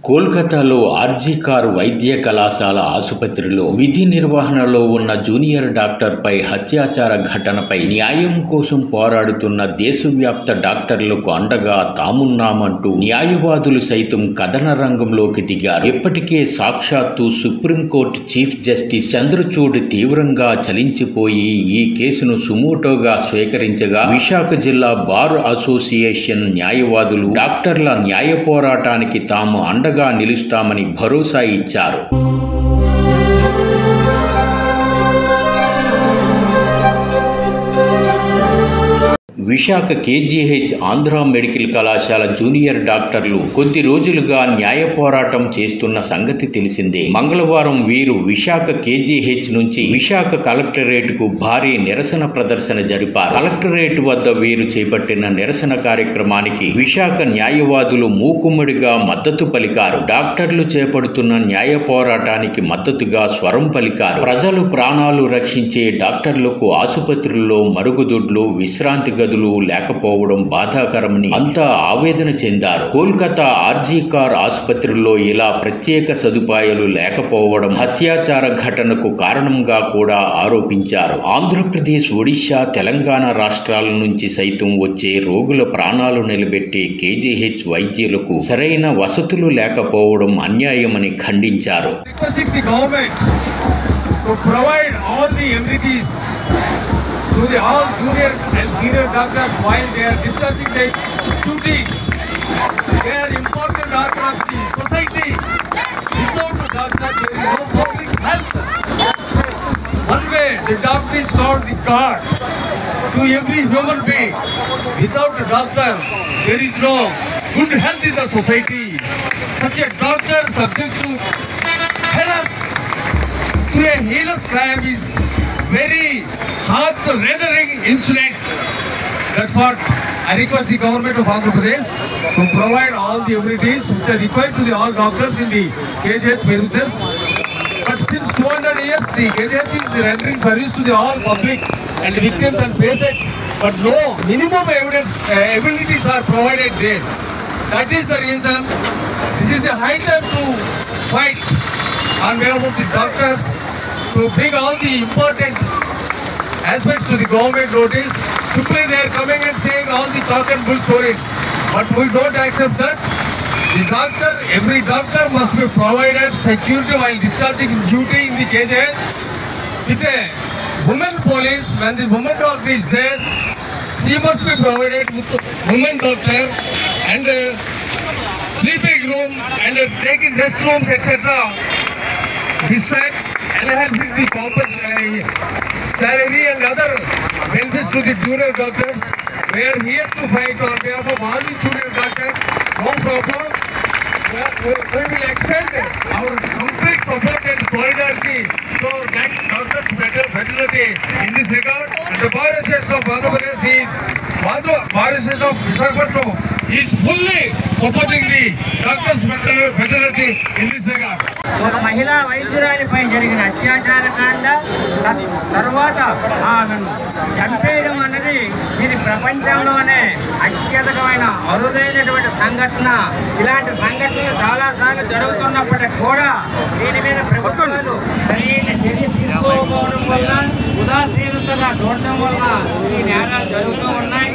కోల్కతాలో RG car వైద్య కళాశాల ఆసుపత్రిలో విధి నిర్వహణలో ఉన్న జూనియర్ డాక్టర్పై హత్యాచార ఘటనపై న్యాయం కోసం పోరాడుతున్న దేశవ్యాప్త డాక్టర్లకు అండగా తామున్నామంటూ న్యాయవాదులు సైతం కథన రంగంలోకి దిగారు. ఇప్పటికే సాక్షాత్తు సుప్రీంకోర్టు చీఫ్ జస్టిస్ చంద్రచూడ్ తీవ్రంగా చలించిపోయి ఈ కేసును సుమోటోగా స్వీకరించగా విశాఖ జిల్లా బార్ అసోసియేషన్ న్యాయవాదులు డాక్టర్ల న్యాయ పోరాటానికి తాము అండగా నిలుస్తామని భరోసా ఇచ్చారు. విశాఖ కేజీహెచ్ ఆంధ్ర మెడికల్ కళాశాల జూనియర్ డాక్టర్లు కొద్ది రోజులుగా న్యాయ పోరాటం చేస్తున్న సంగతి తెలిసిందే. మంగళవారం వీరు విశాఖ కేజీహెచ్ నుంచి విశాఖ కలెక్టరేట్కు భారీ నిరసన ప్రదర్శన జరిపారు. కలెక్టరేట్ వద్ద వీరు చేపట్టిన నిరసన కార్యక్రమానికి విశాఖ న్యాయవాదులు మూకుమ్మడిగా మద్దతు పలికారు. డాక్టర్లు చేపడుతున్న న్యాయ పోరాటానికి మద్దతుగా స్వరం పలికారు. ప్రజలు ప్రాణాలు రక్షించే డాక్టర్లకు ఆసుపత్రుల్లో మరుగుదొడ్లు, విశ్రాంతి గదులు లేకపోవడం బాధాకరమని అంతా ఆవేదన చెందారు. కోల్కతా ఆర్జీ కార్ ఆసుపత్రిలో ఇలా ప్రత్యేక సదుపాయాలు లేకపోవడం హత్యాచార ఘటనకు కారణంగా కూడా ఆరోపించారు. ఆంధ్రప్రదేశ్, ఒడిశా, తెలంగాణ రాష్ట్రాల నుంచి సైతం వచ్చే రోగుల ప్రాణాలు నిలబెట్టే కేజీహెచ్ వైద్యులకు సరైన వసతులు లేకపోవడం అన్యాయమని ఖండించారు. To the all junior and senior doctors while they are discharging their duties. They are important doctors of the society. Without the doctor, there is no public health. One way, the doctor is called the God to every human being. Without a doctor, there is no good health in the society. Such a doctor subject to harass to a heinous crime is very heart-rendering incident. That's what I request the government of Andhra Pradesh to provide all the amenities which are required to the all doctors in the KGH premises. But since 200 years, the KGH is rendering service to the all public and victims and patients. But no minimum abilities are provided there. That is the reason. This is the high time to fight on behalf of the doctors to bring all the important aspects to the government notice. Simply they are coming and saying all the cock and bull stories. But we don't accept that. The doctor, every doctor must be provided security while discharging duty in the KGH with a woman police. When the woman doctor is there, she must be provided with a woman doctor and a sleeping room and taking restrooms, etc. Besides enhancing the salary and other benefits to the junior doctors, we are here to fight on behalf of all the junior doctors. No problem. We will extend our complete support and solidarity to doctors' fraternity in this regard. And the Bar Association of Andhra Pradesh of Visakhapatnam is fully supporting the doctors' fraternity in this regard. ఒక మహిళా వైద్యురాలిపై జరిగిన అత్యాచార కాండ తర్వాత ఆమెను చంపేయడం అన్నది ఇది ప్రపంచంలోనే అత్యధికమైన అరుదైనటువంటి సంఘటన. ఇలాంటి సంఘటనలు చాలాసార్లు జరుగుతున్నప్పటికీ కూడా దీని మీద ప్రభుత్వాలు సరైన చర్య తీసుకోకపోవడం వల్ల, ఉదాసీనతగా చూడటం వల్ల ఈ నేరాలు జరుగుతూ ఉన్నాయి.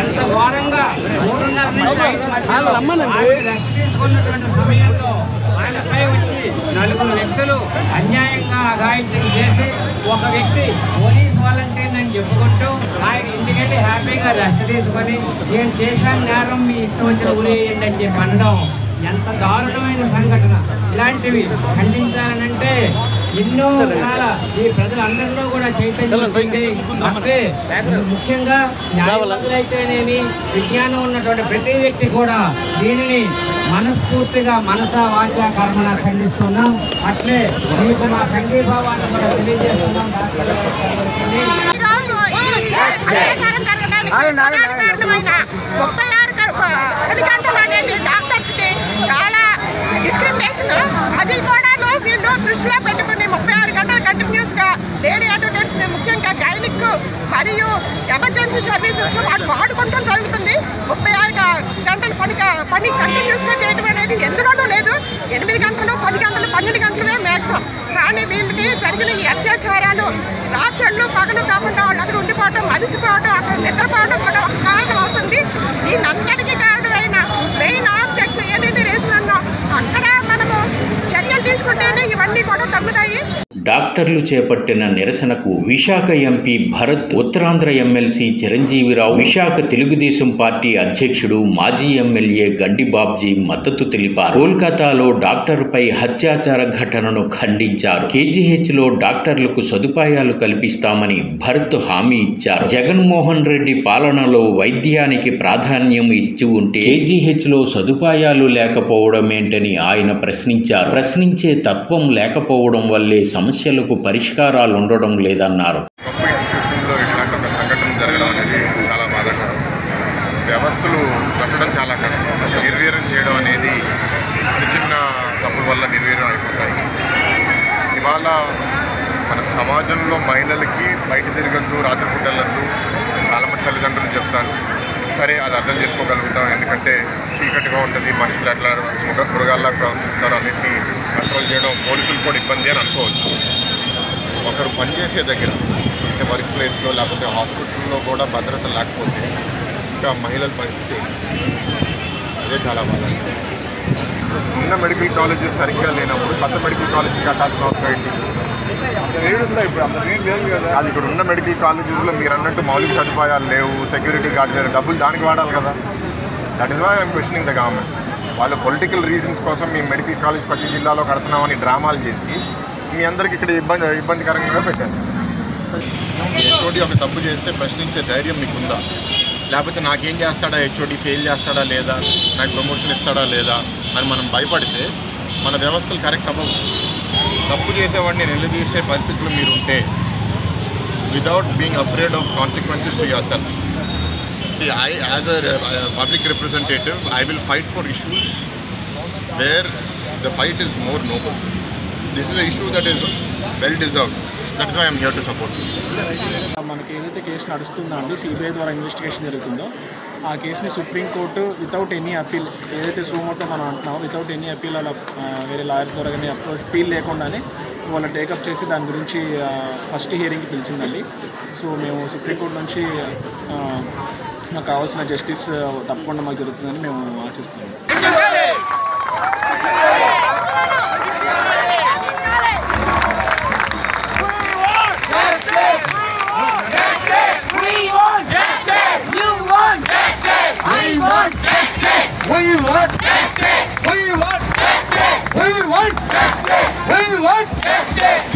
ఎంత ఘోరంగా 3.5 నుంచి 5 మధ్యలో రెస్ట్ తీసుకున్నటువంటి సమయంలో ఆయనపై వచ్చి 4 వ్యక్తులు అన్యాయంగా అఘాయిత్యం చేసి ఒక వ్యక్తి పోలీస్ వాలంటీర్ అని చెప్పుకుంటూ ఆయన ఇంటికెళ్ళి హ్యాపీగా రెస్ట్ తీసుకొని నేను చేశాను నేరం, మీ ఇష్టం వచ్చిన ఉరేయండి అని చెప్పి అనడం ఎంత దారుణమైన సంఘటన. ఇలాంటివి ఖండించాలనంటే ఎన్నో రకాల ఈ ప్రజలందరిలో కూడా చైతన్యం వచ్చింది. అంటే ముఖ్యంగా న్యాయవాదులైతేనేమి, విజ్ఞానం ఉన్నటువంటి ప్రతి వ్యక్తి కూడా దీనిని మనస్ఫూర్తిగా మనసా వాచా కర్మణ ఖండిస్తున్నాం. అట్లే మీకు మా సంఘీభావాన్ని కూడా తెలియజేస్తున్నాం. చాలా డిస్క్రిమినేషన్, అది కూడా వీళ్ళు దృష్టిలో పెట్టుకుని 36 గంటలు కంటిన్యూస్గా లేడీ అడ్వకేట్స్ ముఖ్యంగా గైనిక్ మరియు ఎమర్జెన్సీ సర్వీసెస్ వాడు వాడుకుంటూ జరుగుతుంది. 36 గంటలు పని కంటిన్యూస్గా చేయడం అనేది ఎందులోనూ లేదు. వాళ్ళు రాత్రుళ్ళు పగలు కాకుండా వాళ్ళు అక్కడ ఉండిపోవడం, మలిసిపోవడం, అక్కడ నిద్రపోవడం కూడా ఒక కారణం అవుతుంది. దీనంతటికీ కారణమైన మెయిన్ ఆబ్జెక్ట్ ఏదైతే రేసులో అక్కడ మనము చర్యలు తీసుకుంటేనే ఇవన్నీ కూడా తగ్గుతాయి. డాక్టర్లు చేపట్టిన నిరసనకు Visakha MP Bharat, Uttarandhra MLC Chiranjeevirao, Visakha Telugu Desam party అధ్యక్షుడు మాజీ ఎమ్మెల్యే గండి బాబ్జీ మద్దతు తెలిపారు. కోల్కతాలో డాక్టర్పై అత్యాచార ఘటనను ఖండించారు. కేజీహెచ్లో డాక్టర్లకు సదుపాయాలు కల్పిస్తామని భరత్ హామీ ఇచ్చారు. జగన్మోహన్ రెడ్డి పాలనలో వైద్యానికి ప్రాధాన్యం ఇచ్చి ఉంటే కేజీహెచ్లో సదుపాయాలు లేకపోవడమేంటని ఆయన ప్రశ్నించారు. ప్రశ్నించే తత్వం లేకపోవడం వల్లే సమస్యలకు పరిష్కారాలు ఉండడం లేదన్నారు. గొప్ప ఇన్స్టిట్యూషన్లో ఇట్లాంటి ఒక సంఘటన జరగడం అనేది చాలా బాధాకరం. వ్యవస్థలు కట్టడం చాలా కష్టం. నిర్వీర్యం చేయడం అనేది చిన్న తప్పుల వల్ల నిర్వీర్యం అయిపోతాయి. ఇవాళ మన సమాజంలో మహిళలకి బయట తిరగద్దు, రాత్రిపూట వెళ్ళద్దు చాలామంది తల్లిదండ్రులు చెప్తారు. సరే, అది అర్థం చేసుకోగలుగుతాం. ఎందుకంటే చీకటిగా ఉంటుంది, మనుషులు ఎట్లా మృగాల్లా ప్రవర్తిస్తారు, అన్నింటినీ కంట్రోల్ చేయడం పోలీసులు కూడా ఇబ్బంది అని అనుకోవచ్చు. ఒకరు పనిచేసే దగ్గర అంటే వర్క్ ప్లేస్లో లేకపోతే హాస్పిటల్లో కూడా భద్రత లేకపోతే ఇంకా మహిళల పరిస్థితి అదే చాలా బాగా. ఉన్న మెడికల్ కాలేజెస్ సరిగ్గా లేనప్పుడు కొత్త మెడికల్ కాలేజ్ కట్టాల్సిన అవసరం ఏంటి? అది ఇక్కడ ఉన్న మెడికల్ కాలేజెస్లో మీరు అన్నట్టు మౌలిక సదుపాయాలు లేవు, సెక్యూరిటీ గార్డ్ లేరు, డబ్బులు దానికి వాడాలి కదా. That is why I'm questioning the government. వాళ్ళు పొలిటికల్ రీజన్స్ కోసం మీ మెడికల్ కాలేజ్ ప్రతి జిల్లాలో కడుతున్నామని డ్రామాలు చేసి మీ అందరికి ఇక్కడ ఇబ్బందికరంగా పెట్టారు. హెచ్ఓడి ఒక తప్పు చేస్తే ప్రశ్నించే ధైర్యం మీకుందా? లేకపోతే నాకేం చేస్తాడా, హెచ్ఓడి ఫెయిల్ చేస్తాడా లేదా, నాకు ప్రమోషన్ ఇస్తాడా లేదా అని మనం భయపడితే మన వ్యవస్థలు కరెక్ట్ అవ్వవు. తప్పు చేసేవాడిని నిలదీసే పరిస్థితులు మీరుంటే without being afraid of consequences to yourself. I, as a public representative, I will fight for issues where the fight is more noble. This is an issue that is well deserved. That is why I am here to support you. మనకి ఏదైతే case నడుస్తుందో అండి, CBI ద్వారా investigation జరుగుతుందో ఆ కేసుని supreme court without any appeal, ఏదైతే suo motu మనం అంటున్నామో వితౌట్ ఎనీ అప్పీల్ అలా వేరే లాయర్స్ ద్వారా కానీ అప్పీల్ లేకుండానే వాళ్ళు టేకప్ చేసి దాని గురించి ఫస్ట్ హియరింగ్కి పిలిచిందండి. సో మేము సుప్రీంకోర్టు నుంచి మాకు కావాల్సిన జస్టిస్ తప్పకుండా మాకు జరుగుతుందని మేము ఆశిస్తున్నాము. We want justice.